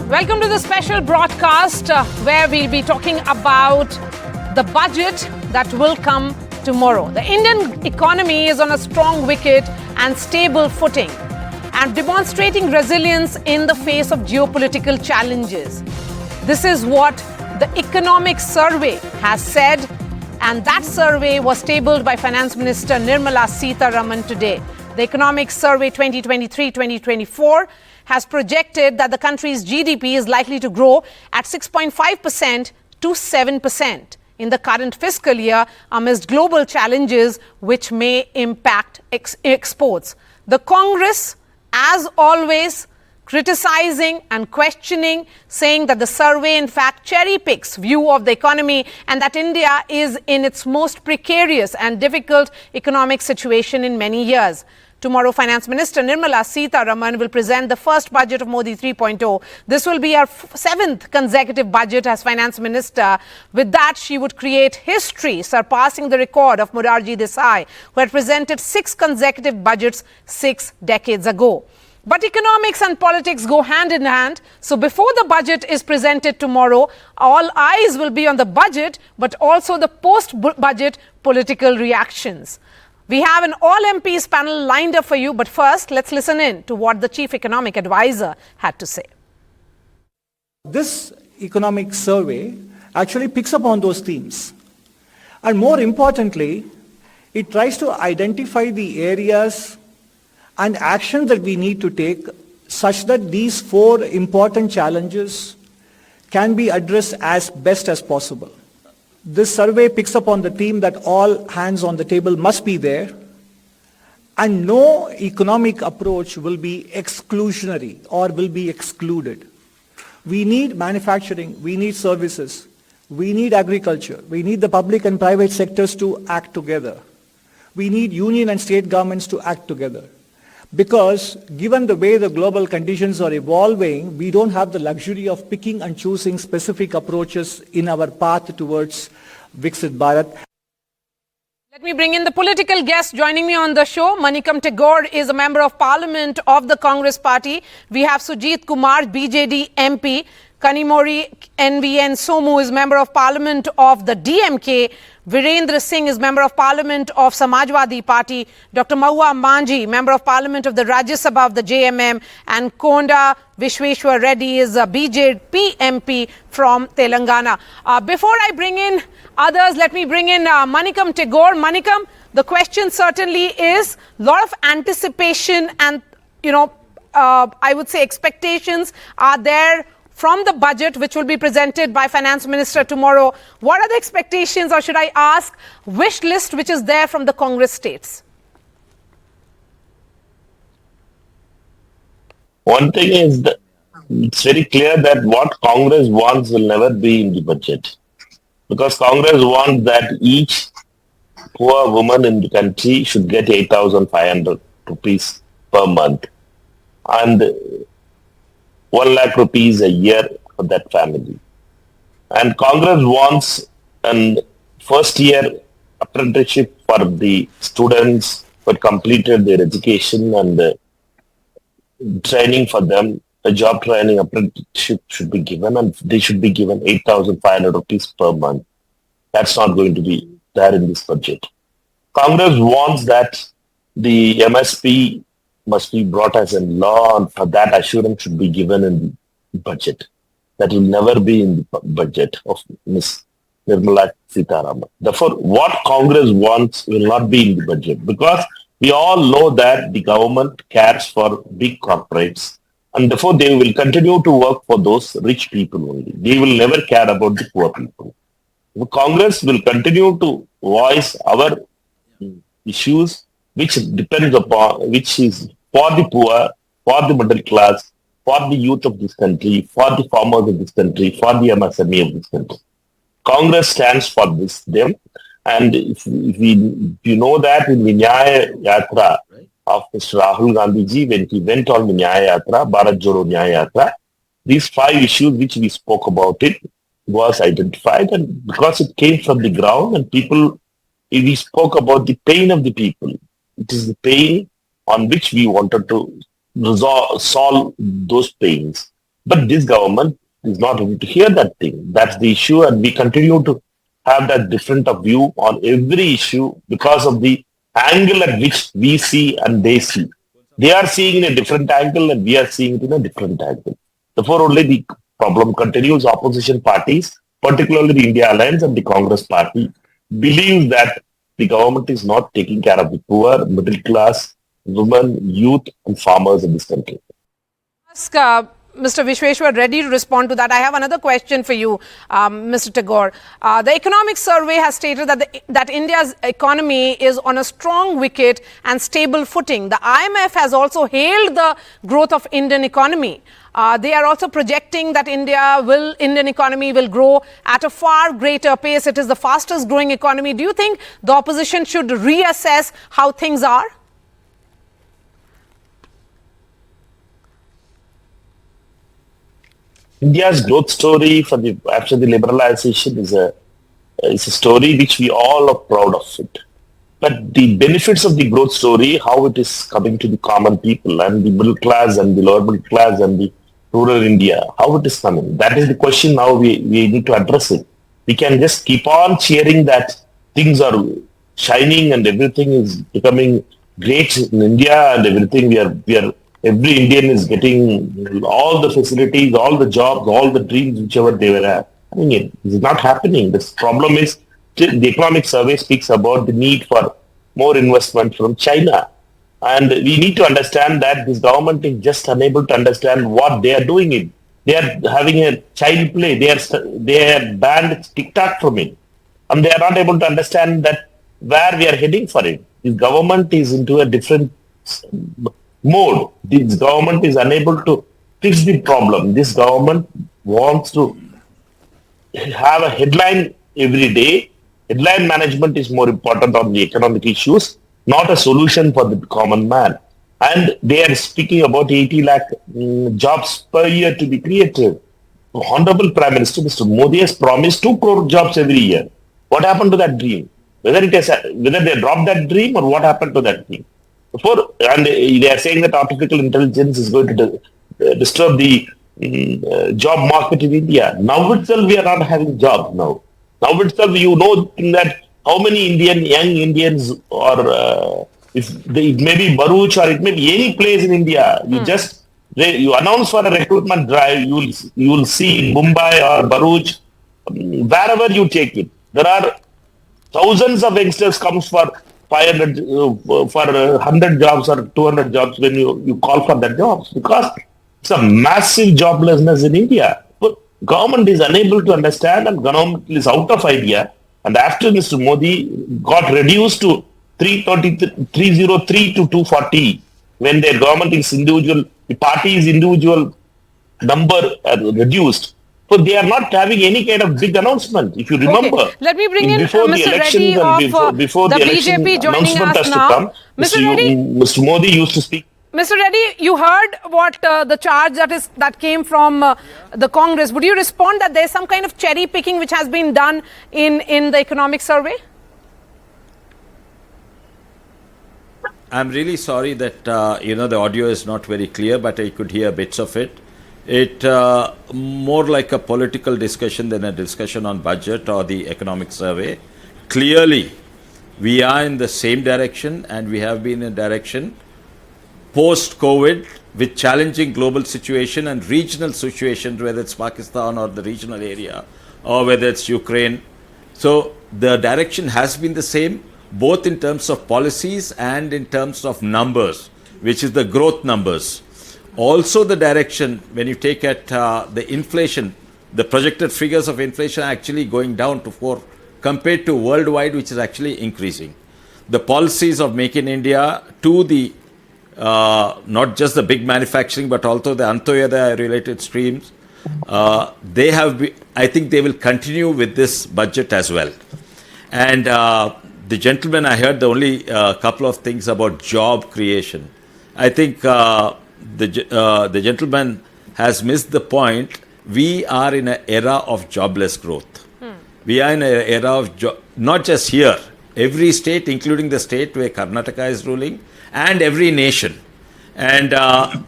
Welcome to the special broadcast where we'll be talking about the budget that will come tomorrow. The Indian economy is on a strong wicket and stable footing and demonstrating resilience in the face of geopolitical challenges. This is what the Economic Survey has said, and that survey was tabled by Finance Minister Nirmala Sitharaman today. The Economic Survey 2023-2024 has projected that the country's GDP is likely to grow at 6.5% to 7% in the current fiscal year amidst global challenges which may impact exports. The Congress, as always, criticizing and questioning, saying that the survey in fact cherry picks view of the economy and that India is in its most precarious and difficult economic situation in many years. Tomorrow, Finance Minister Nirmala Sitharaman will present the first budget of Modi 3.0. This will be her seventh consecutive budget as Finance Minister. With that, she would create history, surpassing the record of Morarji Desai, who had presented 6 consecutive budgets 6 decades ago. But economics and politics go hand in hand. So before the budget is presented tomorrow, all eyes will be on the budget, but also the post-budget political reactions. We have an all MPs panel lined up for you, but first, let's listen in to what the Chief Economic Advisor had to say. This economic survey actually picks up on those themes. And more importantly, it tries to identify the areas and actions that we need to take such that these 4 important challenges can be addressed as best as possible. This survey picks up on the theme that all hands on the table must be there, and no economic approach will be exclusionary or will be excluded. We need manufacturing, we need services, we need agriculture, we need the public and private sectors to act together. We need union and state governments to act together. Because given the way the global conditions are evolving, we don't have the luxury of picking and choosing specific approaches in our path towards Viksit Bharat. Let me bring in the political guest joining me on the show. Manikam Tagore is a member of parliament of the Congress party. We have Sujit Kumar, BJD MP. Kanimori NVN Somu is member of parliament of the DMK. Virendra Singh is member of parliament of Samajwadi Party. Dr. Mahua Manji, member of parliament of the Rajya Sabha of the JMM. And Konda Vishweshwar Reddy is a BJP MP from Telangana. Before I bring in others, let me bring in Manikam Tagore. Manikam, the question certainly is a lot of anticipation and, I would say expectations are there from the budget which will be presented by Finance Minister tomorrow. What are the expectations, or should I ask, wish list which is there from the Congress states? One thing is that it's very clear that what Congress wants will never be in the budget. Because Congress wants that each poor woman in the country should get 8,500 rupees per month. And 1 lakh rupees a year for that family. And Congress wants a first year apprenticeship for the students who had completed their education and training for them. A job training apprenticeship should be given, and they should be given 8,500 rupees per month. That's not going to be there in this budget. Congress wants that the MSP must be brought as a law, and for that assurance should be given in the budget. That will never be in the budget of Ms. Nirmala Sitharaman. Therefore, what Congress wants will not be in the budget, because we all know that the government cares for big corporates, and therefore they will continue to work for those rich people only. They will never care about the poor people. The Congress will continue to voice our issues, which depends upon, which is for the poor, for the middle class, for the youth of this country, for the farmers of this country, for the MSME of this country. Congress stands for them. And if you know that in the Nyaya Yatra of Mr. Rahul Gandhi ji, when he went on the Nyaya Yatra, Bharat Jodo Nyaya Yatra, these 5 issues which we spoke about it was identified, and because it came from the ground and people, we spoke about the pain of the people. It is the pain on which we wanted to solve those pains. But this government is not able to hear that thing. That's the issue, and we continue to have that different of view on every issue because of the angle at which we see and they see. They are seeing in a different angle and we are seeing it in a different angle. Therefore, only the problem continues. Opposition parties, particularly the India Alliance and the Congress Party, believe that the government is not taking care of the poor, middle class, women, youth, and farmers in this country. Ask Mr. Vishweshwar Reddy to respond to that. I have another question for you, Mr. Tagore. The economic survey has stated that India's economy is on a strong wicket and stable footing. The IMF has also hailed the growth of Indian economy. They are also projecting that Indian economy will grow at a far greater pace. It is the fastest growing economy. Do you think the opposition should reassess how things are? India's growth story after the liberalization is a story which we all are proud of it. But the benefits of the growth story, how it is coming to the common people and the middle class and the lower middle class and the rural India, how it is coming. That is the question now we need to address it. We can just keep on cheering that things are shining and everything is becoming great in India and everything every Indian is getting all the facilities, all the jobs, all the dreams, whichever they were at. I mean, it is not happening. This problem is the economic survey speaks about the need for more investment from China. And we need to understand that this government is just unable to understand what they are doing it. They are having a child play. They are banned TikTok from it. And they are not able to understand that where we are heading for it. This government is into a different mode. This government is unable to fix the problem. This government wants to have a headline every day. Headline management is more important on the economic issues, not a solution for the common man. And they are speaking about 80 lakh jobs per year to be created. Honorable Prime Minister, Mr. Modi has promised 2 crore jobs every year. What happened to that dream? Whether they dropped that dream or what happened to that dream? And they are saying that artificial intelligence is going to disturb the job market in India. Now itself we are not having jobs now. Now itself you know that how many young Indians or it may be Bharuch or it may be any place in India. You announce for a recruitment drive, you will see Mumbai or Bharuch, wherever you take it. There are thousands of youngsters comes for 500, for 100 jobs or 200 jobs when you call for that jobs because it's a massive joblessness in India. But government is unable to understand and government is out of idea. And after Mr. Modi got reduced to 303 to 240 when their government is individual, the party's individual number reduced. So they are not having any kind of big announcement. If you remember, let me bring in before the Mr. elections Reddy and before the election BJP joining announcement us has now. to come, Mr. Modi used to speak. Mr. Reddy, you heard what the charge that came from the Congress. Would you respond that there's some kind of cherry picking which has been done in the economic survey? I'm really sorry that the audio is not very clear, but I could hear bits of it. It more like a political discussion than a discussion on budget or the economic survey. Clearly, we are in the same direction and we have been in direction post-COVID with challenging global situation and regional situations, whether it's Pakistan or the regional area or whether it's Ukraine. So the direction has been the same, both in terms of policies and in terms of numbers, which is the growth numbers. Also the direction, when you take at the inflation, the projected figures of inflation are actually going down to 4 compared to worldwide, which is actually increasing. The policies of Make in India to the, not just the big manufacturing, but also the Antyodaya related streams, I think they will continue with this budget as well. And the gentleman, I heard the only couple of things about job creation. I think the gentleman has missed the point. We are in an era of jobless growth. We are in an era of not just here, every state, including the state where Karnataka is ruling, and every nation. And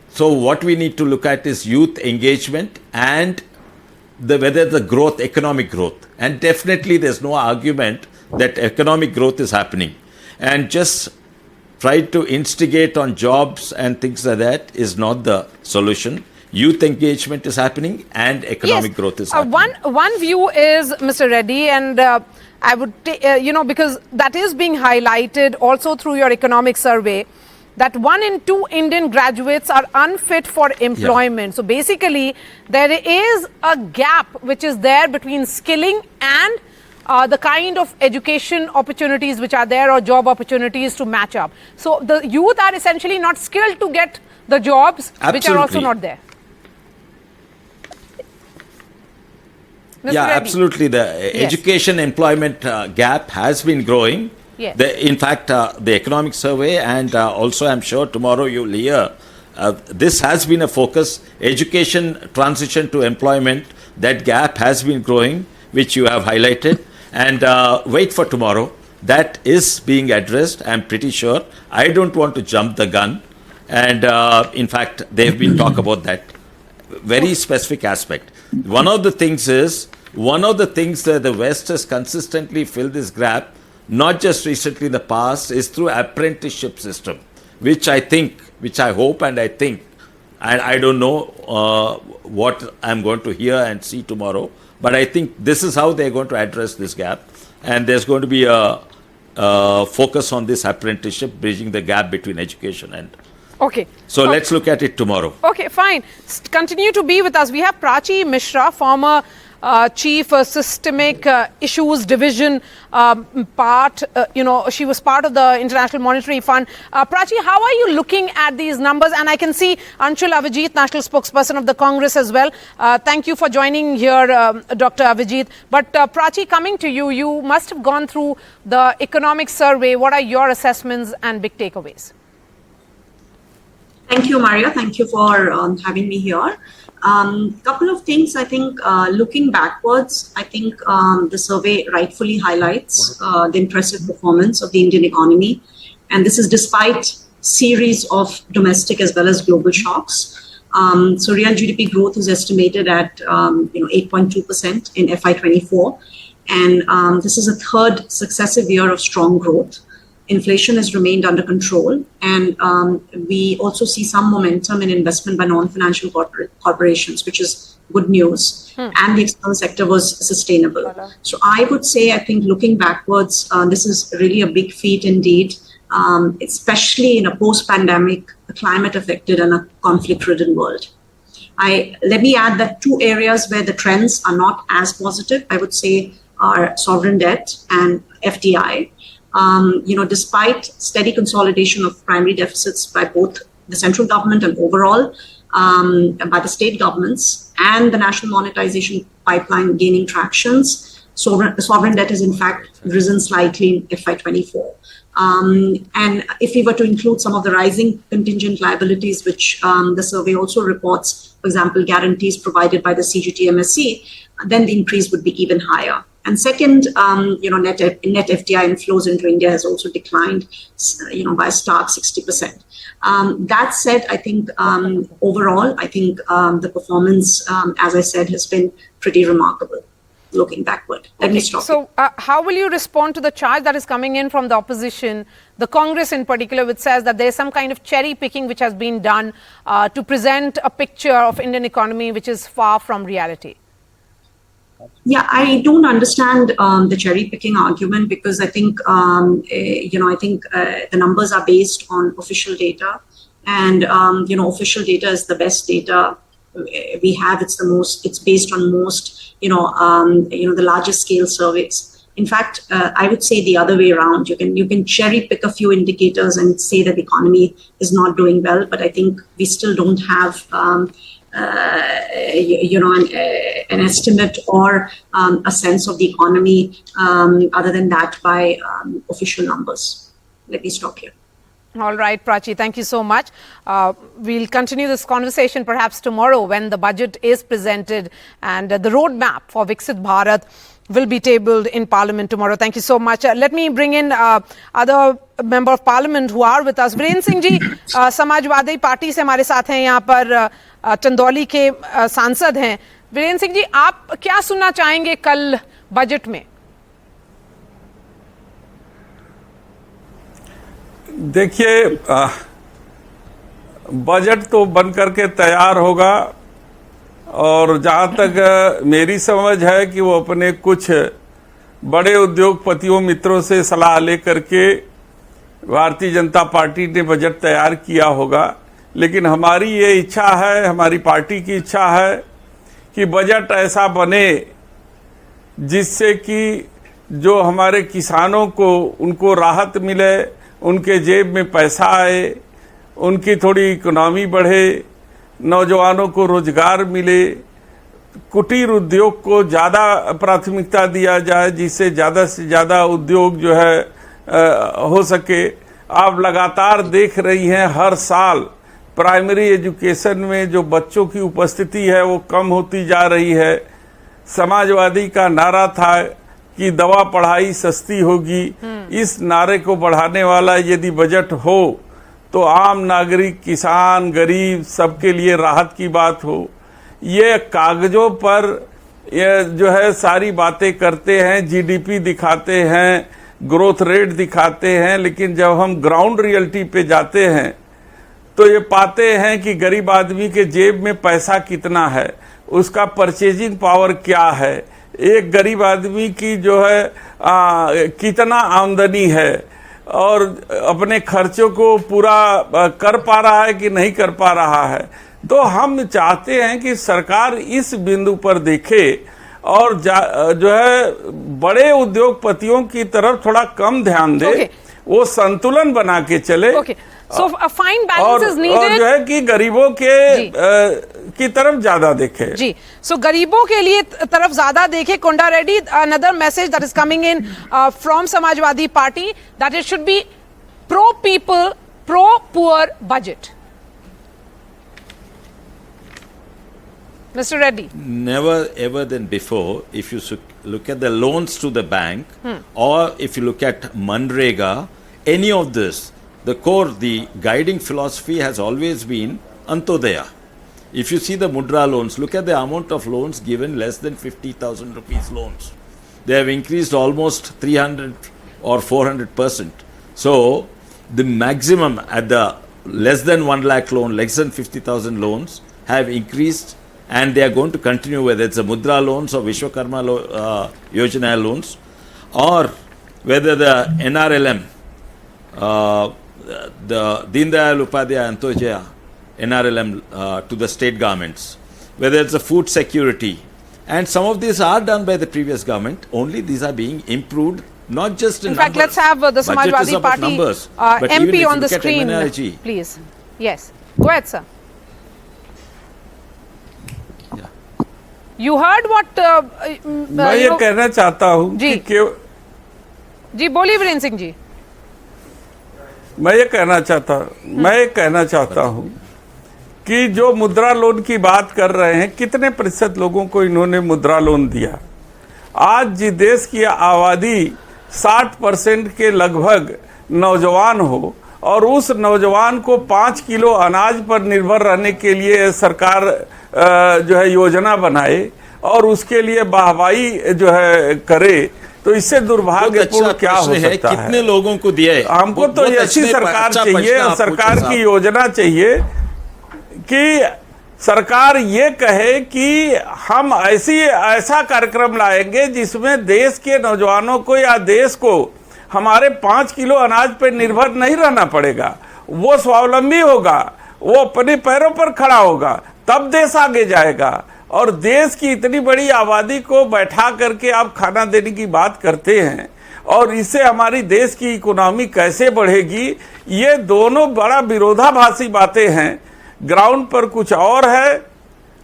so what we need to look at is youth engagement and whether the growth, economic growth. And definitely there's no argument that economic growth is happening. And just try to instigate on jobs and things like that is not the solution. Youth engagement is happening and economic growth is happening. One view is, Mr. Reddy, and I would, because that is being highlighted also through your economic survey, that 1 in 2 Indian graduates are unfit for employment. So basically, there is a gap which is there between skilling and the kind of education opportunities which are there or job opportunities to match up. So the youth are essentially not skilled to get the jobs which are also not there. Mr. Yeah, Reddy. Absolutely. The education employment gap has been growing. Yes. In fact, the economic survey and also I'm sure tomorrow you'll hear, this has been a focus. Education transition to employment, that gap has been growing, which you have highlighted. And wait for tomorrow. That is being addressed, I'm pretty sure. I don't want to jump the gun. And in fact, they've been talk about that very specific aspect. One of the things that the West has consistently filled this gap, not just recently in the past, is through apprenticeship system, which I hope and I think, and I don't know what I'm going to hear and see tomorrow, but I think this is how they're going to address this gap. And there's going to be a focus on this apprenticeship, bridging the gap between education and... Okay. So let's look at it tomorrow. Okay, fine. Continue to be with us. We have Prachi Mishra, former Chief Systemic Issues Division part. She was part of the International Monetary Fund. Prachi, how are you looking at these numbers? And I can see Anshul Avijit, National Spokesperson of the Congress as well. Thank you for joining here, Dr. Avijit. But Prachi, coming to you, you must have gone through the economic survey. What are your assessments and big takeaways? Thank you, Maria. Thank you for having me here. Couple of things, I think, looking backwards, I think the survey rightfully highlights the impressive performance of the Indian economy. And this is despite series of domestic as well as global shocks. So real GDP growth is estimated at 8.2% in FY24. And this is a third successive year of strong growth. Inflation has remained under control, and we also see some momentum in investment by non-financial corporations, which is good news. And the external sector was sustainable. So I would say, I think looking backwards, this is really a big feat indeed, especially in a post-pandemic, climate-affected and a conflict-ridden world. Let me add that two areas where the trends are not as positive, I would say, are sovereign debt and FDI. Despite steady consolidation of primary deficits by both the central government and overall by the state governments and the national monetization pipeline gaining tractions, sovereign debt has in fact risen slightly in FY24. And if we were to include some of the rising contingent liabilities, which the survey also reports, for example, guarantees provided by the CGTMSE, then the increase would be even higher. And second, net FDI inflows into India has also declined, by a stark 60%. That said, I think overall, I think the performance, as I said, has been pretty remarkable. Looking backward. Let me stop. So how will you respond to the charge that is coming in from the opposition, the Congress in particular, which says that there is some kind of cherry picking which has been done to present a picture of Indian economy which is far from reality? Yeah, I don't understand the cherry picking argument, because I think, the numbers are based on official data, and, official data is the best data we have. It's based on most, the largest scale surveys. In fact, I would say the other way around. You can cherry pick a few indicators and say that the economy is not doing well, but I think we still don't have an estimate or a sense of the economy other than that by official numbers. Let me stop here. All right, Prachi, thank you so much. We'll continue this conversation perhaps tomorrow when the budget is presented and the roadmap for Viksit Bharat will be tabled in Parliament tomorrow. Thank you so much. Let me bring in other member of Parliament who are with us. Virendra Singh ji Samajwadi Party से हमारे साथ हैं, यहाँ पर चंदौली के सांसद हैं. वीरेंद्र सिंह जी, आप क्या सुनना चाहेंगे कल बजट में? देखिए, बजट तो बन करके तैयार होगा और जहाँ तक मेरी समझ है कि वो अपने कुछ बड़े उद्योगपतियों मित्रों से सलाह लेकर के भारतीय जनता पार्टी ने बजट तैयार किया होगा. लेकिन हमारी ये इच्छा है, हमारी पार्टी की इच्छा है कि बजट ऐसा बने जिससे कि जो हमारे किसानों को उनको राहत मिले, उनके जेब में पैसा आए, उनकी थोड़ी इकोनॉमी बढ़े, नौजवानों को रोजगार मिले, कुटीर उद्योग को ज़्यादा प्राथमिकता दिया जाए जिससे ज़्यादा से ज़्यादा उद्योग जो है हो सके. आप लगातार देख रही हैं हर साल प्राइमरी एजुकेशन में जो बच्चों की उपस्थिति है वो कम होती जा रही है. समाजवादी का नारा था कि दवा पढ़ाई सस्ती होगी. इस नारे को बढ़ाने वाला यदि बजट हो तो आम नागरिक, किसान, गरीब सबके लिए राहत की बात हो. ये कागजों पर ये जो है सारी बातें करते हैं, जीडीपी दिखाते हैं, ग्रोथ रेट दिखाते हैं, लेकिन जब हम ग्राउंड रियलिटी पे जाते हैं तो ये पाते हैं कि गरीब आदमी के जेब में पैसा कितना है, उसका परचेजिंग पावर क्या है, एक गरीब आदमी की जो है कितना आमदनी है और अपने खर्चों को पूरा कर पा रहा है कि नहीं कर पा रहा है. तो हम चाहते हैं कि सरकार इस बिंदु पर देखे और जो है बड़े उद्योगपतियों की तरफ थोड़ा कम ध्यान दे. वो संतुलन बना के चले. So a fine balance is needed. और जो है कि गरीबों के की तरफ ज्यादा देखे. जी, so गरीबों के लिए तरफ ज्यादा देखे. Konda Reddy, another message that is coming in from Samajwadi Party that it should be pro people, pro poor budget. Mr. Reddy. Never ever than before, if you look at the loans to the bank or if you look at Manrega, any of this, the core, the guiding philosophy has always been Antodaya. If you see the Mudra loans, look at the amount of loans given, less than 50,000 rupees loans. They have increased almost 300 or 400%. So, the maximum at the less than 1 lakh loan, less than 50,000 loans have increased, and they are going to continue, whether it's the Mudra loans or Vishwakarma Yojana loans, or whether the NRLM, the Deen Dayal Upadhyaya Antyodaya NRLM to the state governments, whether it's the food security, and some of these are done by the previous government, only these are being improved, not just in fact, numbers. Let's have the Samajwadi Party numbers, MP on the screen, MNRG, please. Yes, go ahead, sir. Yeah. You heard what मैं ये कहना चाहता हूँ कि जी बोलिए वीरेंद्र सिंह जी. मैं ये कहना चाहता हूँ कि जो मुद्रा लोन की बात कर रहे हैं, कितने प्रतिशत लोगों को इन्होंने मुद्रा लोन दिया. आज जिस देश की आबादी 60% के लगभग नौजवान हो और उस नौजवान को 5 किलो अनाज पर निर्भर रहने के लिए सरकार जो है योजना बनाए और उसके लिए वाहवाही जो है करे, तो इससे दुर्भाग्यपूर्ण क्या हो सकता है. कितने लोगों को दिया है? हमको तो ऐसी सरकार चाहिए और सरकार की योजना चाहिए कि सरकार ये कहे कि हम ऐसा कार्यक्रम लाएंगे जिसमें देश के नौजवानों को या देश को हमारे 5 किलो अनाज पर निर्भर नहीं रहना पड़ेगा. वो स्वावलंबी होगा, वो अपने पैरों पर खड़ा होगा, तब देश आगे जाएगा. और देश की इतनी बड़ी आबादी को बैठा करके आप खाना देने की बात करते हैं और इससे हमारी देश की इकोनॉमी कैसे बढ़ेगी, ये दोनों बड़ा विरोधाभासी बातें हैं. ग्राउंड पर कुछ और है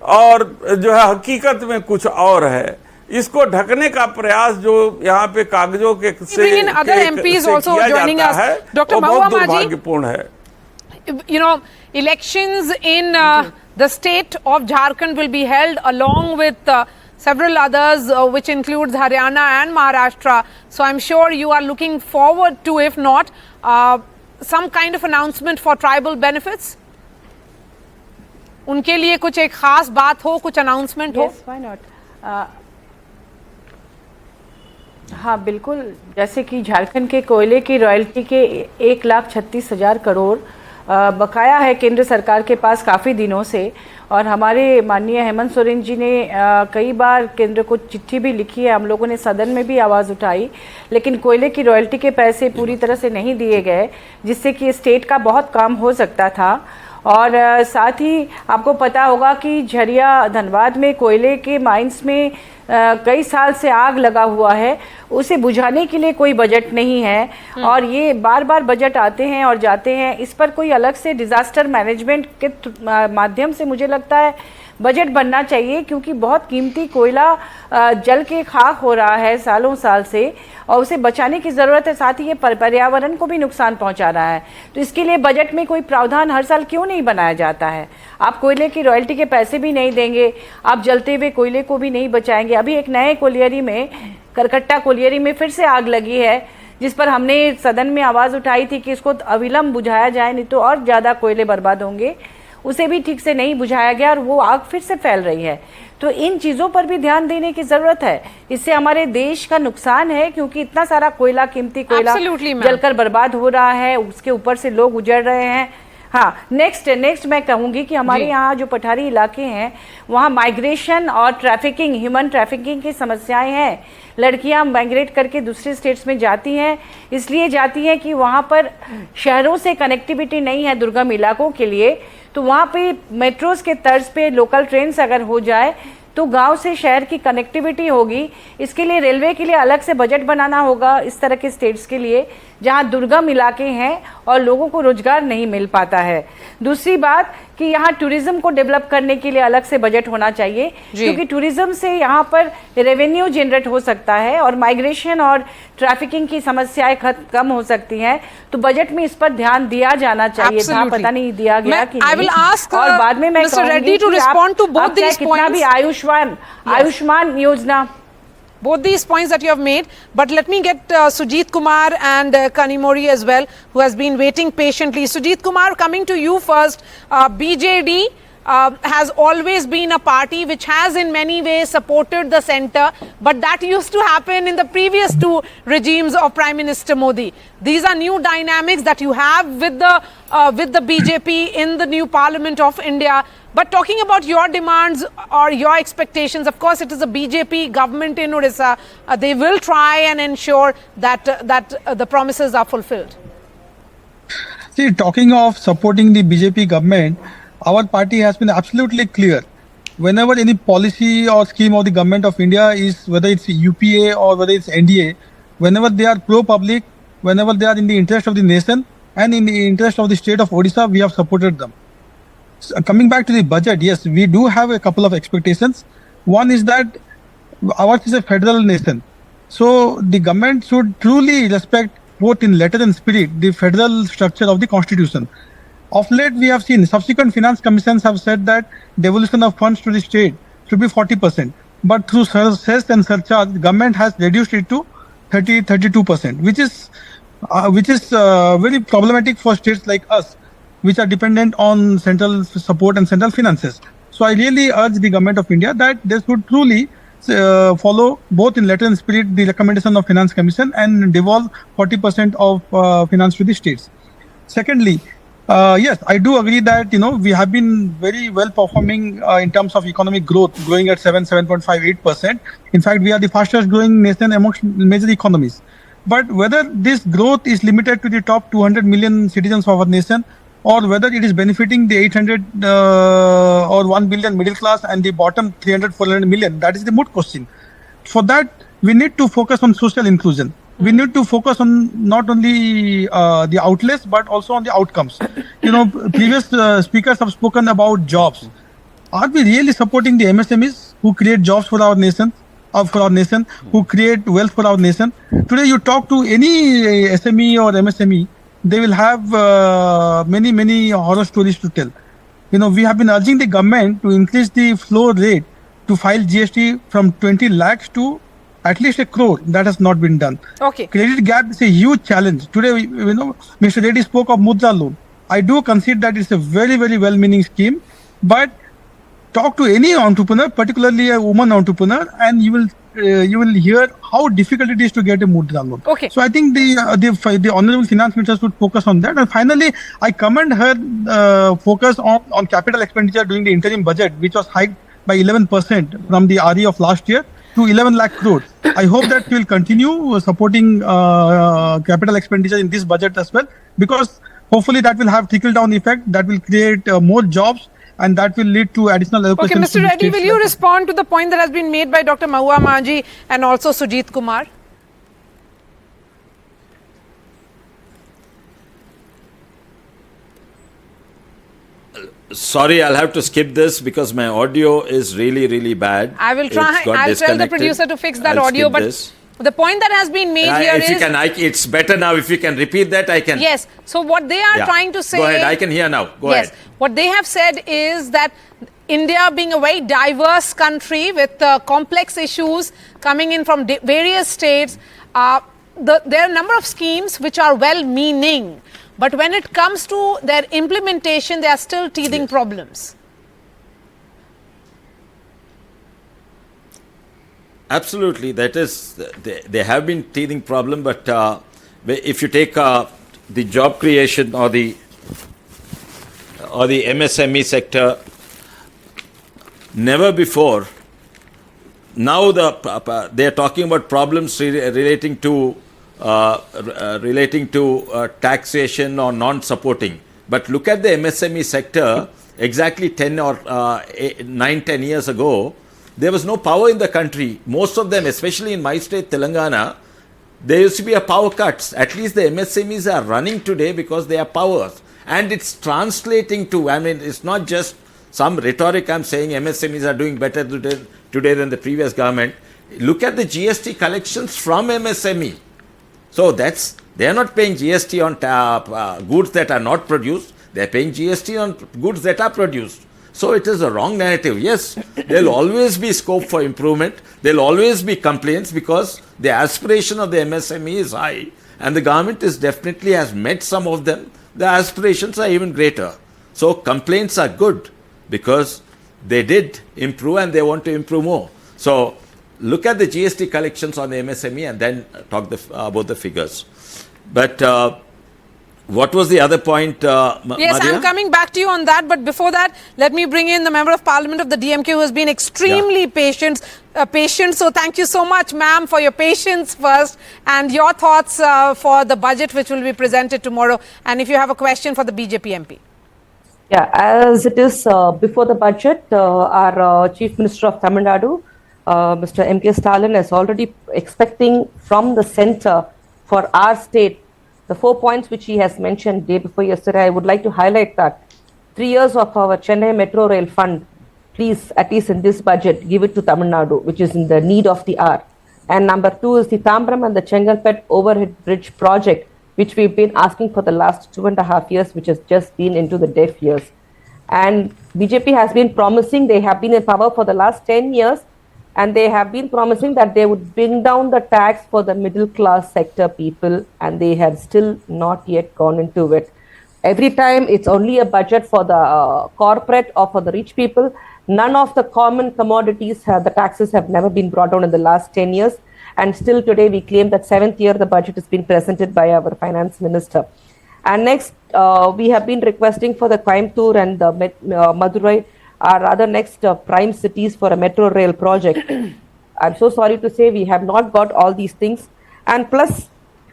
और जो है हकीकत में कुछ और है. इसको ढकने का प्रयास जो यहाँ पे कागजों के से किया जाता है वो बहुत दुर्भाग्यपूर्ण है. You know, elections in the state of Jharkhand will be held along with several others, which includes Haryana and Maharashtra. So I'm sure you are looking forward to, if not, some kind of announcement for tribal benefits. उनके लिए कुछ एक खास बात हो, कुछ announcement हो? Yes, why not? हाँ बिल्कुल, जैसे कि झारखंड के कोयले की रॉयल्टी के 1,36,000 करोड़ बकाया है केंद्र सरकार के पास काफ़ी दिनों से, और हमारे माननीय हेमंत सोरेन जी ने कई बार केंद्र को चिट्ठी भी लिखी है, हम लोगों ने सदन में भी आवाज़ उठाई, लेकिन कोयले की रॉयल्टी के पैसे पूरी तरह से नहीं दिए गए, जिससे कि स्टेट का बहुत काम हो सकता था। और साथ ही आपको पता होगा कि झरिया धनबाद में कोयले के माइंस में कई साल से आग लगा हुआ है, उसे बुझाने के लिए कोई बजट नहीं है, और ये बार बार बजट आते हैं और जाते हैं। इस पर कोई अलग से डिज़ास्टर मैनेजमेंट के माध्यम से मुझे लगता है बजट बनना चाहिए, क्योंकि बहुत कीमती कोयला जल के खाक हो रहा है सालों साल से, और उसे बचाने की ज़रूरत है। साथ ही ये पर्यावरण को भी नुकसान पहुंचा रहा है, तो इसके लिए बजट में कोई प्रावधान हर साल क्यों नहीं बनाया जाता है? आप कोयले की रॉयल्टी के पैसे भी नहीं देंगे, आप जलते हुए कोयले को भी नहीं बचाएंगे। अभी एक नए कोलियरी में, करकट्टा कोलियरी में फिर से आग लगी है, जिस पर हमने सदन में आवाज़ उठाई थी कि इसको अविलंब बुझाया जाए, नहीं तो और ज़्यादा कोयले बर्बाद होंगे। उसे भी ठीक से नहीं बुझाया गया और वो आग फिर से फैल रही है। तो इन चीज़ों पर भी ध्यान देने की ज़रूरत है, इससे हमारे देश का नुकसान है, क्योंकि इतना सारा कोयला, कीमती कोयला जलकर बर्बाद हो रहा है, उसके ऊपर से लोग उजड़ रहे हैं। हाँ, नेक्स्ट मैं कहूँगी कि हमारे यहाँ जो पठारी इलाके हैं वहाँ माइग्रेशन और ट्रैफिकिंग, ह्यूमन ट्रैफिकिंग की समस्याएं हैं। लड़कियाँ माइग्रेट करके दूसरे स्टेट्स में जाती हैं, इसलिए जाती हैं कि वहाँ पर शहरों से कनेक्टिविटी नहीं है दुर्गम इलाकों के लिए, तो वहाँ पे मेट्रोज़ के तर्ज पे लोकल ट्रेन्स अगर हो जाए तो गांव से शहर की कनेक्टिविटी होगी। इसके लिए रेलवे के लिए अलग से बजट बनाना होगा इस तरह के स्टेट्स के लिए जहां दुर्गम इलाके हैं और लोगों को रोजगार नहीं मिल पाता है। दूसरी बात कि यहाँ टूरिज्म को डेवलप करने के लिए अलग से बजट होना चाहिए, क्योंकि टूरिज्म से यहाँ पर रेवेन्यू जनरेट हो सकता है और माइग्रेशन और ट्रैफिकिंग की समस्याएं कम हो सकती हैं। तो बजट में इस पर ध्यान दिया जाना चाहिए था, पता नहीं दिया गया कि नहीं। और बाद में मैं कहूंगी कि आप चाहे कितना भी आयुष्मान योजना, both these points that you have made, but let me get Sujit Kumar and Kanimori as well, who has been waiting patiently. Sujit Kumar, coming to you first. BJD has always been a party which has in many ways supported the centre, but that used to happen in the previous two regimes of Prime Minister Modi. These are new dynamics that you have with the BJP in the new Parliament of India. But talking about your demands or your expectations, of course, it is a BJP government in Odisha. They will try and ensure that the promises are fulfilled. See, talking of supporting the BJP government, our party has been absolutely clear. Whenever any policy or scheme of the government of India is, whether it's UPA or whether it's NDA, whenever they are pro-public, whenever they are in the interest of the nation and in the interest of the state of Odisha, we have supported them. So, coming back to the budget, yes, we do have a couple of expectations. One is that ours is a federal nation. So the government should truly respect, both in letter and spirit, the federal structure of the constitution. Of late, we have seen subsequent finance commissions have said that devolution of funds to the state should be 40%. But through cess and surcharge, the government has reduced it to 32%, which is very problematic for states like us, which are dependent on central support and central finances. So I really urge the government of India that they should truly follow, both in letter and spirit, the recommendation of Finance Commission and devolve 40% of finance to the states. Secondly, yes, I do agree that we have been very well performing in terms of economic growth, growing at 7.58%. In fact, we are the fastest growing nation amongst major economies. But whether this growth is limited to the top 200 million citizens of our nation, or whether it is benefiting the 800 or 1 billion middle class and the bottom 300-400 million, that is the moot question. For that, we need to focus on social inclusion. We need to focus on not only the outlets but also on the outcomes. Previous speakers have spoken about jobs. Are we really supporting the MSMEs who create jobs for our nation, who create wealth for our nation? Today, you talk to any SME or MSME, they will have many horror stories to tell. We have been urging the government to increase the flow rate to file GST from 20 lakhs to at least 1 crore. That has not been done. Okay. Credit gap is a huge challenge. Today, Mr. Reddy spoke of Mudra loan. I do concede that it's a very, very well-meaning scheme, but talk to any entrepreneur, particularly a woman entrepreneur, and you will hear how difficult it is to get a Mudra loan. Okay. So I think the Honorable Finance Minister should focus on that. And finally, I commend her focus on capital expenditure during the interim budget, which was hiked by 11% from the RE of last year to 11 lakh crore. I hope that we will continue supporting capital expenditure in this budget as well, because hopefully that will have trickle-down effect, that will create more jobs, and that will lead to additional allocations. Okay, Mr. Reddy, will you respond to the point that has been made by Dr. Mahua Manji and also Sujit Kumar? Sorry, I'll have to skip this because my audio is really, really bad. I will try. I'll tell the producer to fix that audio, but the point that has been made here if you can, it's better now. If you can repeat that, I can. Yes. So what they are trying to say... Go ahead. I can hear now. Go ahead. What they have said is that India, being a very diverse country with complex issues coming in from various states, there are a number of schemes which are well-meaning. But when it comes to their implementation, there are still teething problems. Absolutely, that is, they have been teething problem, but if you take the job creation or the MSME sector, never before. Now they are talking about problems relating to taxation or non-supporting. But look at the MSME sector. Exactly 10 years ago, there was no power in the country. Most of them, especially in my state, Telangana, there used to be a power cuts. At least the MSMEs are running today because they are powers. And it's translating to, I mean, it's not just some rhetoric I'm saying MSMEs are doing better today than the previous government. Look at the GST collections from MSME. So they are not paying GST on goods that are not produced. They are paying GST on goods that are produced. So it is a wrong narrative. Yes, there will always be scope for improvement. There will always be complaints because the aspiration of the MSME is high and the government definitely has met some of them. The aspirations are even greater. So complaints are good because they did improve and they want to improve more. So look at the GST collections on the MSME and then talk about the figures. But what was the other point, Yes, Madhya? I'm coming back to you on that. But before that, let me bring in the Member of Parliament of the DMK who has been extremely patient. So thank you so much, ma'am, for your patience first and your thoughts for the budget which will be presented tomorrow. And if you have a question for the BJP MP. Yeah, as it is before the budget, our Chief Minister of Tamil Nadu, Mr. M.K. Stalin, is already expecting from the centre for our state the 4 points which he has mentioned day before yesterday. I would like to highlight that 3 years of our Chennai Metro Rail Fund, please, at least in this budget, give it to Tamil Nadu, which is in the need of the hour. And number 2 is the Tambram and the Chengalpet overhead bridge project, which we've been asking for the last 2.5 years, which has just been into the deaf ears. And BJP has been promising, they have been in power for the last 10 years, and they have been promising that they would bring down the tax for the middle class sector people, and they have still not yet gone into it. Every time it's only a budget for the corporate or for the rich people. None of the common commodities, the taxes have never been brought down in the last 10 years. And still today we claim that 7th year the budget has been presented by our finance minister. And next, we have been requesting for the Coimbatore and the Madurai, our other next prime cities for a metro rail project. I'm so sorry to say we have not got all these things. And plus,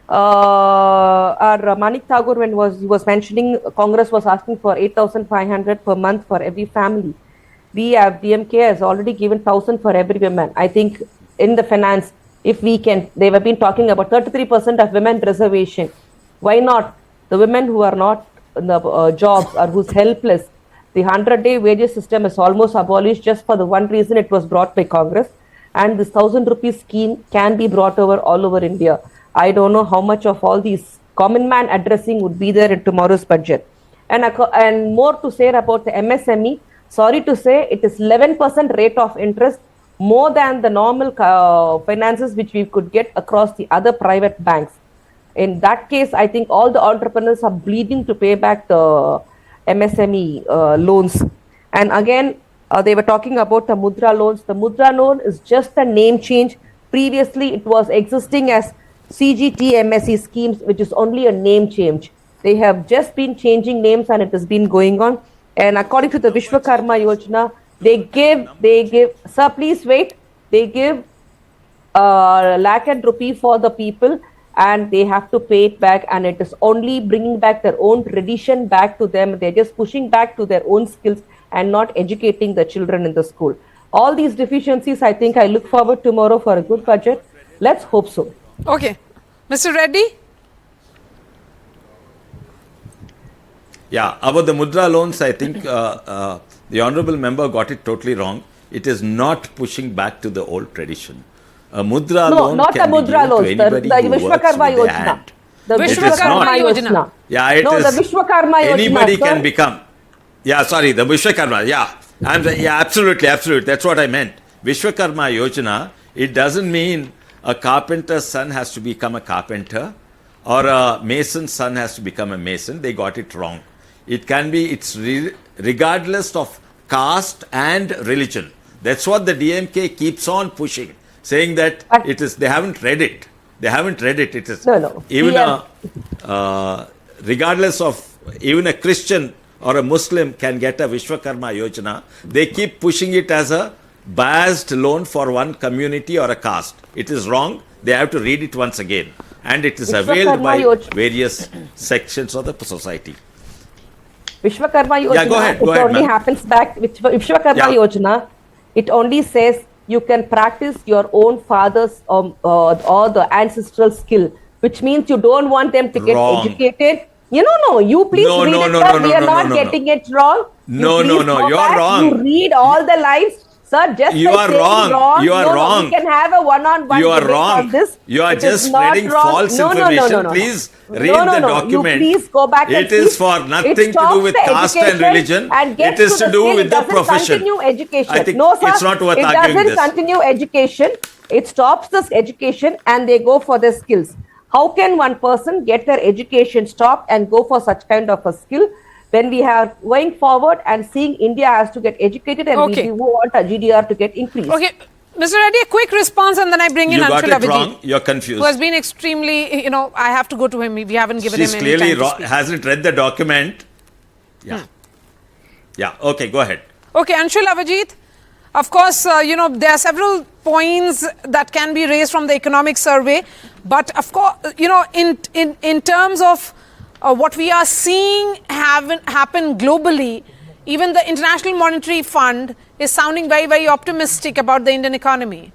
our Manik Tagore, when he was mentioning, Congress was asking for 8,500 per month for every family. We have, DMK has already given 1,000 for every woman. I think in the finance, if we can, they have been talking about 33% of women reservation. Why not? The women who are not in the jobs or who's helpless, the 100-day wages system is almost abolished just for the one reason it was brought by Congress. And this 1,000 rupees scheme can be brought over all over India. I don't know how much of all these common man addressing would be there in tomorrow's budget. And more to say about the MSME, Sorry to say, it is 11% rate of interest, more than the normal finances which we could get across the other private banks. In that case, I think all the entrepreneurs are bleeding to pay back the MSME loans. And again, they were talking about the Mudra loans. The Mudra loan is just a name change. Previously, it was existing as CGTMSE schemes, which is only a name change. They have just been changing names and it has been going on. And according to the Vishwakarma Yojana, they give, sir, please wait, they give lakh and rupee for the people and they have to pay it back, and it is only bringing back their own tradition back to them. They're just pushing back to their own skills and not educating the children in the school. All these deficiencies, I think I look forward tomorrow for a good budget. Let's hope so. Okay. Mr. Reddy? Yeah, about the Mudra loans, I think the Honourable Member got it totally wrong. It is not pushing back to the old tradition. A Mudra loan not can the Mudra be loans, given to anybody the who works Vishwakarma with their Yojana. hand. The Vishwakarma Yojana. Yeah, it no, is. the Vishwakarma Yojana. Anybody sir. can become. Yeah, sorry, the Vishwakarma. Yeah, yeah, absolutely. That's what I meant. Vishwakarma Yojana. It doesn't mean a carpenter's son has to become a carpenter or a mason's son has to become a mason. They got it wrong. It can be. It's regardless of caste and religion. That's what the DMK keeps on pushing, saying that it is. They haven't read it. They haven't read it. It is even regardless of even a Christian or a Muslim can get a Vishwakarma Yojana. They keep pushing it as a biased loan for one community or a caste. It is wrong. They have to read it once again, and it is availed by various sections of the society. Vishwakarma Yojana, yeah, go ahead, it only happens back with Vishwakarma Yojana. It only says you can practice your own father's or the ancestral skill, which means you don't want them to get educated. You please read it. We are not getting it wrong. No, you're wrong. You read all the lives. Sir, just you are wrong. You are wrong. We can have a one-on-one you are debate wrong. on this. You are just spreading false information. Please read the document. You please go back and it is for nothing to do with caste and religion. It is to do with the profession. Continue education. I think no, sir, it's not worth it arguing doesn't this. continue education. It stops this education and they go for their skills. How can one person get their education stopped and go for such kind of a skill when we are going forward and seeing India has to get educated and we want a GDR to get increased? Okay. Mr. Reddy, a quick response and then I bring in Anshul got it wrong. You're confused. Who has been extremely, I have to go to him. We haven't given him any clearly time to speak. Hasn't read the document. Yeah. Yeah. Okay, go ahead. Okay, Anshul Avajit. Of course, there are several points that can be raised from the economic survey. But of course, in terms of what we are seeing happen globally, even the International Monetary Fund is sounding very, very optimistic about the Indian economy.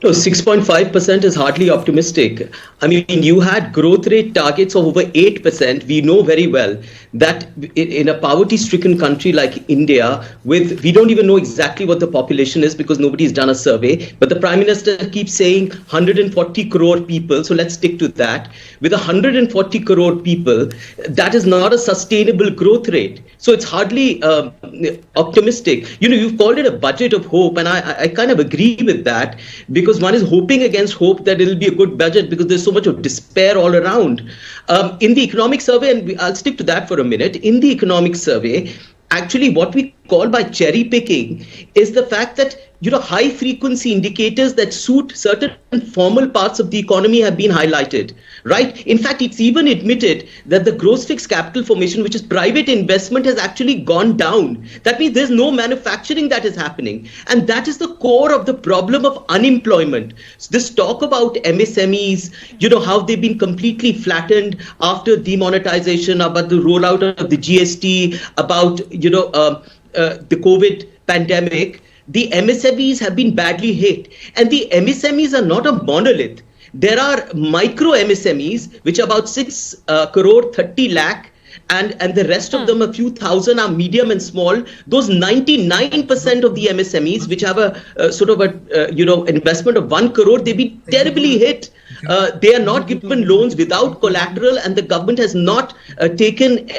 No, 6.5% is hardly optimistic. I mean, you had growth rate targets of over 8%. We know very well that in a poverty-stricken country like India, we don't even know exactly what the population is because nobody's done a survey. But the Prime Minister keeps saying 140 crore people. So let's stick to that. With 140 crore people, that is not a sustainable growth rate. So it's hardly optimistic. You've called it a budget of hope, and I kind of agree with that because one is hoping against hope that it'll be a good budget because there's so much of despair all around. In the economic survey, and I'll stick to that for a minute, in the economic survey, actually what we call by cherry picking is the fact that high frequency indicators that suit certain formal parts of the economy have been highlighted, right? In fact, it's even admitted that the gross fixed capital formation, which is private investment, has actually gone down. That means there's no manufacturing that is happening. And that is the core of the problem of unemployment. So this talk about MSMEs, how they've been completely flattened after demonetization, about the rollout of the GST, about, the COVID pandemic. The MSMEs have been badly hit, and the MSMEs are not a monolith. There are micro MSMEs, which are about 6 crore 30 lakh, and the rest of them, a few thousand, are medium and small. Those 99% of the MSMEs, which have a sort of investment of 1 crore, they've been terribly hit. They are not given loans without collateral, and the government has not taken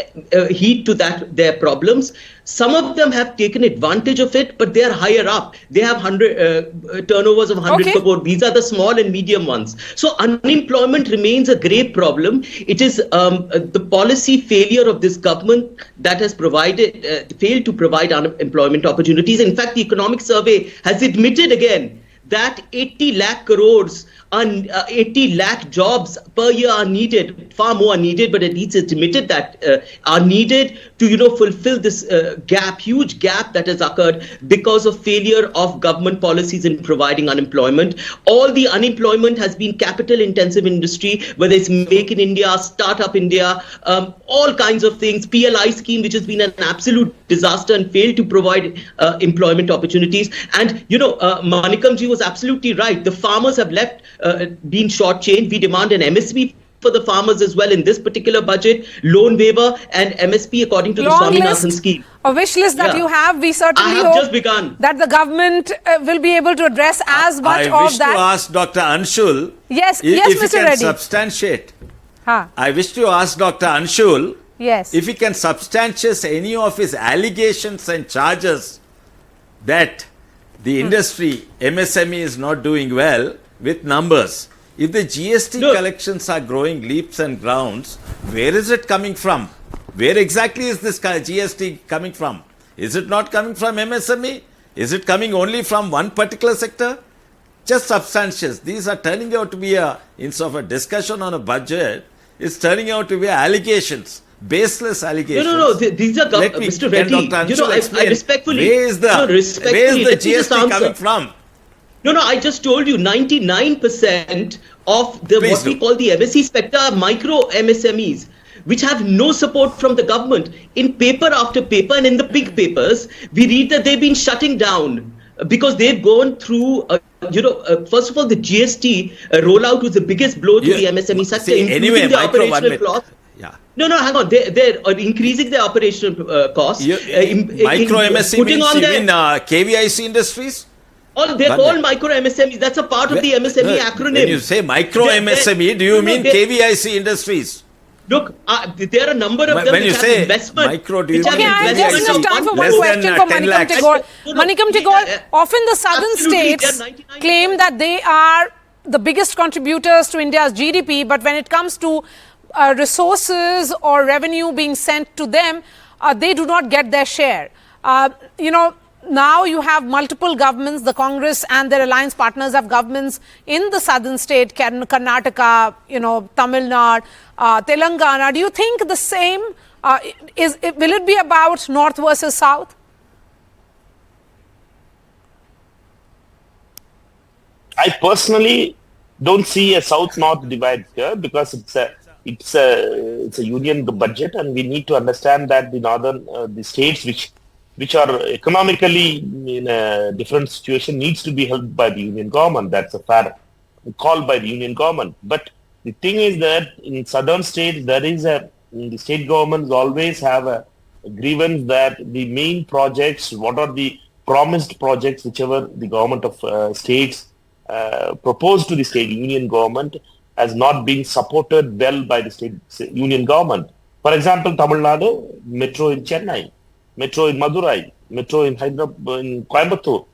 heed to their problems. Some of them have taken advantage of it, but they are higher up. They have turnovers of 100 crore. These are the small and medium ones. So unemployment remains a grave problem. It is the policy failure of this government that has failed to provide unemployment opportunities. In fact, the economic survey has admitted again that 80 lakh crores and 80 lakh jobs per year are needed, far more are needed, but at least it's admitted that are needed to, fulfill this huge gap that has occurred because of failure of government policies in providing unemployment. All the unemployment has been capital intensive industry, whether it's Make in India, Startup India, all kinds of things, PLI scheme, which has been an absolute disaster and failed to provide employment opportunities. And, Manikamji was absolutely right. The farmers have been shortchanged. We demand an MSP for the farmers as well in this particular budget, loan waiver and MSP according to the Swaminathan scheme. A wish list that you have, we certainly hope that the government will be able to address as much of that. I wish to ask Dr. Anshul if Mr. he can Reddy. Substantiate. I wish to ask Dr. Anshul if he can substantiate any of his allegations and charges that the industry, MSME, is not doing well with numbers. If the GST collections are growing leaps and bounds, where is it coming from? Where exactly is this GST coming from? Is it not coming from MSME? Is it coming only from one particular sector? Just substantials. These are turning out to be instead of a discussion on a budget, it's turning out to be allegations. Baseless allegations. No. These are Mr. Reddy. I respectfully. Where is the GST coming from? No, I just told you 99% of what we call the MSE sector are micro MSMEs, which have no support from the government. In paper after paper and in the big papers, we read that they've been shutting down because they've gone through, first of all, the GST rollout was the biggest blow to the MSME sector, including the operational cost. No, hang on. They're increasing the operational costs. Micro MSMEs, you mean KVIC Industries? They're called micro MSMEs. That's a part of the MSME acronym. When you say micro MSME, do you mean KVIC Industries? Look, there are a number of them which have investment. Micro, do you mean I just have time for one question for Manikam Tagore. Manikam Tagore, often the southern states claim that they are the biggest contributors to India's GDP, but when it comes to resources or revenue being sent to them, they do not get their share. Now you have multiple governments, the Congress and their alliance partners have governments in the southern state, Karnataka, Tamil Nadu, Telangana. Do you think the same, will it be about north versus south? I personally don't see a south-north divide here because it's a union budget, and we need to understand that the northern the states which are economically in a different situation needs to be helped by the union government. That's a fair call by the union government. But the thing is that in southern states, the state governments always have a grievance that the main projects, what are the promised projects, whichever the government of states proposed to the state union government, has not been supported well by the state union government. For example, Tamil Nadu, metro in Chennai, metro in Madurai, metro in Hyderabad, in Coimbatore.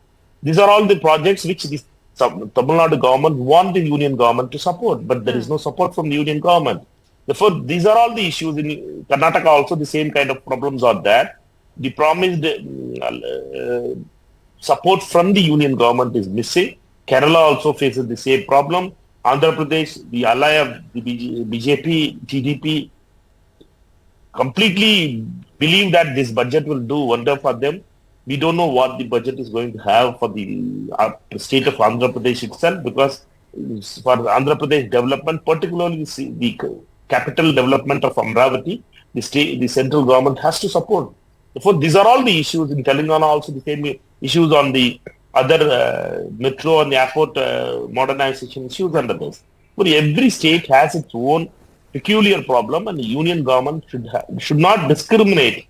These are all the projects which the Tamil Nadu government want the union government to support, but there is no support from the union government. Therefore, these are all the issues. In Karnataka also the same kind of problems are there. The promised support from the union government is missing. Kerala also faces the same problem. Andhra Pradesh, the ally of the BJP, TDP, completely believe that this budget will do wonder for them. We don't know what the budget is going to have for the state of Andhra Pradesh itself, because for Andhra Pradesh development, particularly the capital development of Amravati, the central government has to support. Therefore, these are all the issues. In Telangana also the same issues on the other metro and the airport modernization issues under this. But every state has its own peculiar problem, and the union government should not discriminate.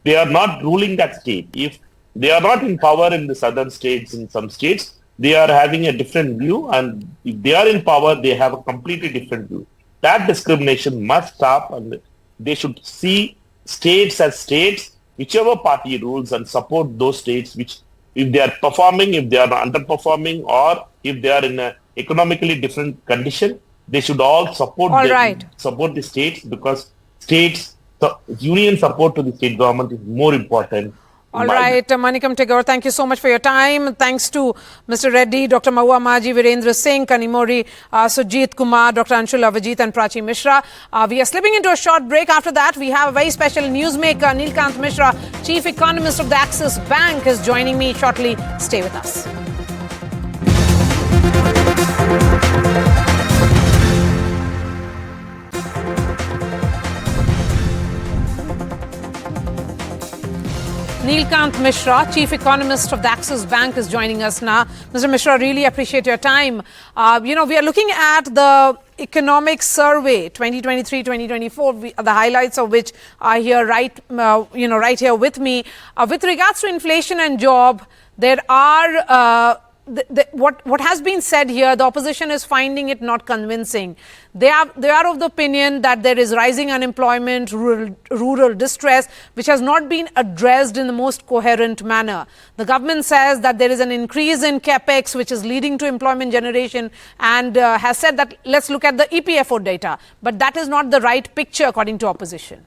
They are not ruling that state. If they are not in power in the southern states, in some states, they are having a different view, and if they are in power, they have a completely different view. That discrimination must stop, and they should see states as states, whichever party rules, and support those states which, if they are performing, if they are underperforming, or if they are in a economically different condition, they should all support support the states, because states, union support to the state government is more important. All right, Manikam Tagore, thank you so much for your time. Thanks to Mr. Reddy, Dr. Mahua Maji, Virendra Singh, Kanimori, Sujit Kumar, Dr. Anshul Avajit and Prachi Mishra. We are slipping into a short break. After that, we have a very special newsmaker, Nilkant Mishra, Chief Economist of the Axis Bank, is joining me shortly. Stay with us. Nilkant Mishra, Chief Economist of the Axis Bank, is joining us now. Mr. Mishra, really appreciate your time. We are looking at the economic survey 2023-2024, the highlights of which are here right here with me. With regards to inflation and job, there are what has been said here, the opposition is finding it not convincing. They are of the opinion that there is rising unemployment, rural distress, which has not been addressed in the most coherent manner. The government says that there is an increase in capex, which is leading to employment generation, and has said that let's look at the EPFO data. But that is not the right picture, according to opposition.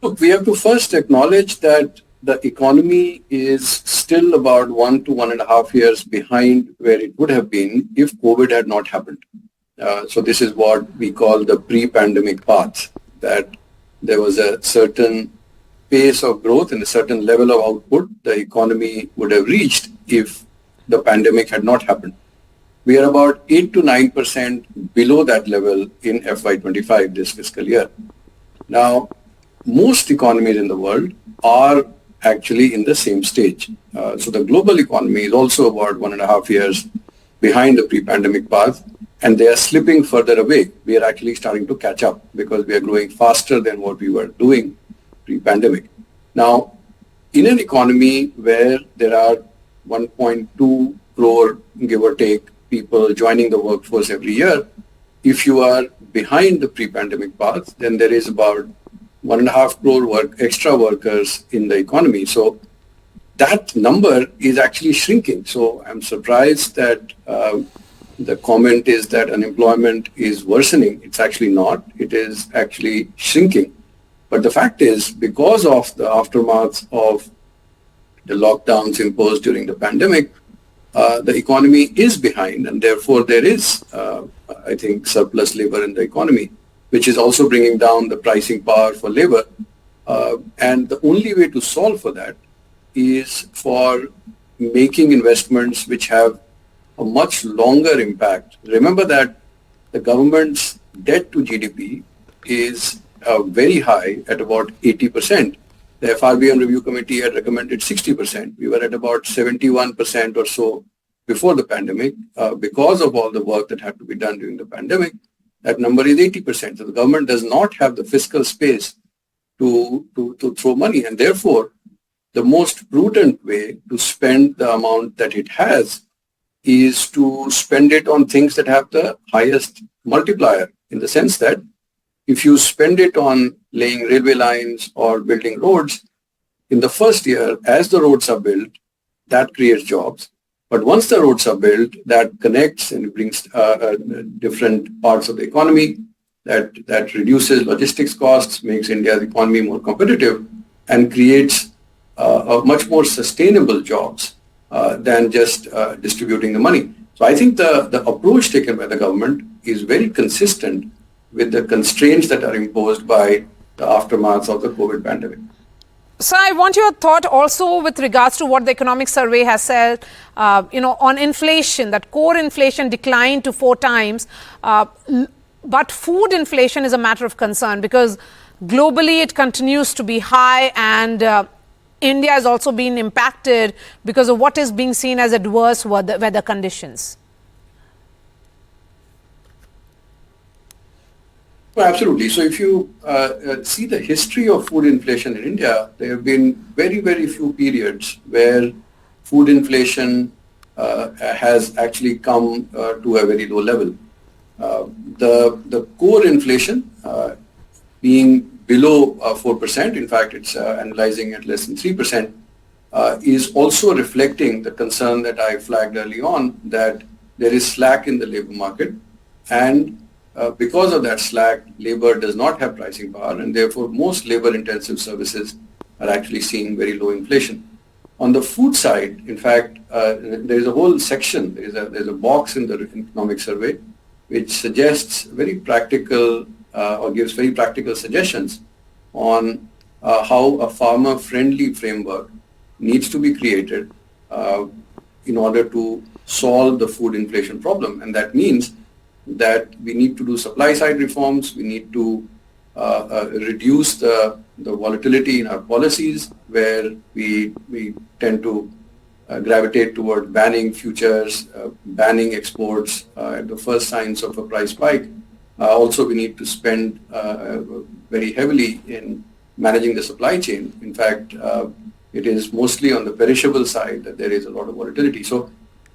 Look, we have to first acknowledge that the economy is still about 1 to 1.5 years behind where it would have been if COVID had not happened. So this is what we call the pre-pandemic path, that there was a certain pace of growth and a certain level of output the economy would have reached if the pandemic had not happened. We are about 8 to 9% below that level in FY25, this fiscal year. Now, most economies in the world are actually in the same stage. So the global economy is also about 1.5 years behind the pre-pandemic path, and they are slipping further away. We are actually starting to catch up because we are growing faster than what we were doing pre-pandemic. Now, in an economy where there are 1.2 crore, give or take, people joining the workforce every year, if you are behind the pre-pandemic path, then there is about 1.5 crore extra workers in the economy. So that number is actually shrinking. So I'm surprised that the comment is that unemployment is worsening. It's actually not. It is actually shrinking. But the fact is, because of the aftermath of the lockdowns imposed during the pandemic, the economy is behind, and therefore there is, I think, surplus labor in the economy, which is also bringing down the pricing power for labor. And the only way to solve for that is for making investments which have a much longer impact. Remember that the government's debt to GDP is very high at about 80%. The FRBM Review Committee had recommended 60%. We were at about 71% or so before the pandemic. Because of all the work that had to be done during the pandemic, that number is 80%. So the government does not have the fiscal space to throw money. And therefore, the most prudent way to spend the amount that it has is to spend it on things that have the highest multiplier, in the sense that if you spend it on laying railway lines or building roads, in the first year, as the roads are built, that creates jobs. But once the roads are built, that connects and brings different parts of the economy, that reduces logistics costs, makes India's economy more competitive, and creates a much more sustainable jobs than just distributing the money. So I think the approach taken by the government is very consistent with the constraints that are imposed by the aftermath of the COVID pandemic. So I want your thought also with regards to what the economic survey has said, on inflation, that core inflation declined to 4 times. But food inflation is a matter of concern because globally it continues to be high, and India has also been impacted because of what is being seen as adverse weather conditions. Well, absolutely. So if you see the history of food inflation in India, there have been very, very few periods where food inflation has actually come to a very low level. The core inflation being below 4%, in fact, it's analyzing at less than 3%, is also reflecting the concern that I flagged early on, that there is slack in the labor market, and because of that slack, labor does not have pricing power, and therefore most labor-intensive services are actually seeing very low inflation. On the food side, in fact, there is a whole section, there's a box in the economic survey which suggests very practical or gives very practical suggestions on how a farmer-friendly framework needs to be created in order to solve the food inflation problem. And that means that we need to do supply-side reforms, we need to reduce the volatility in our policies, where we tend to gravitate toward banning futures, banning exports at the first signs of a price spike. Also, we need to spend very heavily in managing the supply chain. In fact, it is mostly on the perishable side that there is a lot of volatility. So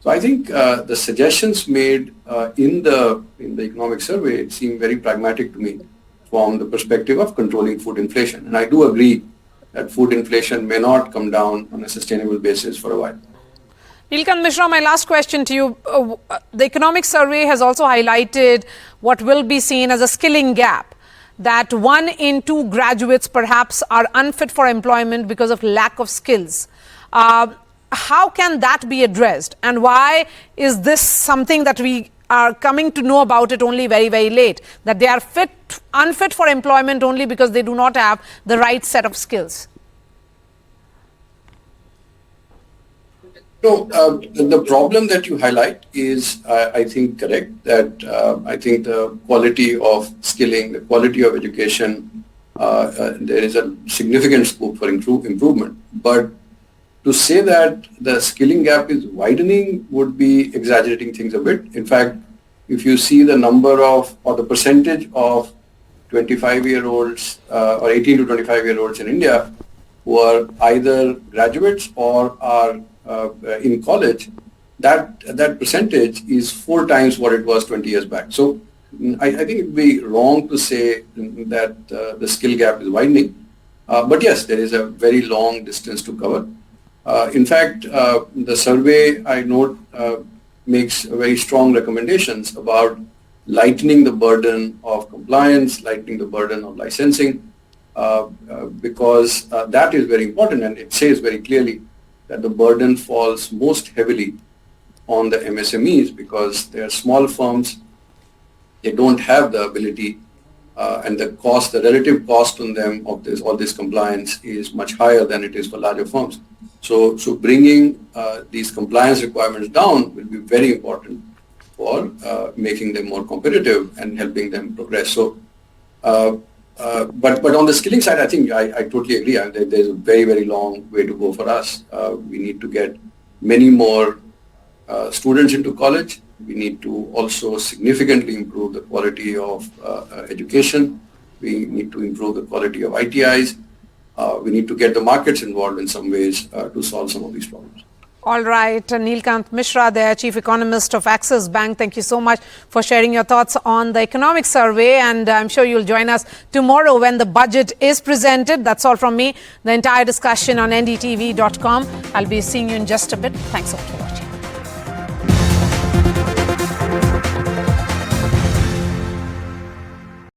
I think the suggestions made in the economic survey seem very pragmatic to me from the perspective of controlling food inflation. And I do agree that food inflation may not come down on a sustainable basis for a while. Nilkant Mishra, my last question to you. The economic survey has also highlighted what will be seen as a skilling gap, that 1 in 2 graduates perhaps are unfit for employment because of lack of skills. How can that be addressed, and why is this something that we are coming to know about it only very, very late, that they are unfit for employment only because they do not have the right set of skills? No, the problem that you highlight is, I think, correct, that I think the quality of skilling, the quality of education, there is a significant scope for improvement. But to say that the skilling gap is widening would be exaggerating things a bit. In fact, if you see the number of, or the percentage of 25-year-olds or 18 to 25-year-olds in India who are either graduates or are in college, that percentage is 4 times what it was 20 years back. So I think it would be wrong to say that the skill gap is widening. But yes, there is a very long distance to cover. In fact, the survey, I note, makes very strong recommendations about lightening the burden of compliance, lightening the burden of licensing, because that is very important, and it says very clearly that the burden falls most heavily on the MSMEs because they are small firms. They don't have the ability, and the relative cost on them of all this compliance is much higher than it is for larger firms. So bringing these compliance requirements down will be very important for making them more competitive and helping them progress. So, but on the skilling side, I think I totally agree. There's a very, very long way to go for us. We need to get many more students into college. We need to also significantly improve the quality of education. We need to improve the quality of ITIs. We need to get the markets involved in some ways to solve some of these problems. All right. Nilkant Mishra, the Chief Economist of Axis Bank, thank you so much for sharing your thoughts on the economic survey. And I'm sure you'll join us tomorrow when the budget is presented. That's all from me. The entire discussion on NDTV.com. I'll be seeing you in just a bit. Thanks so much.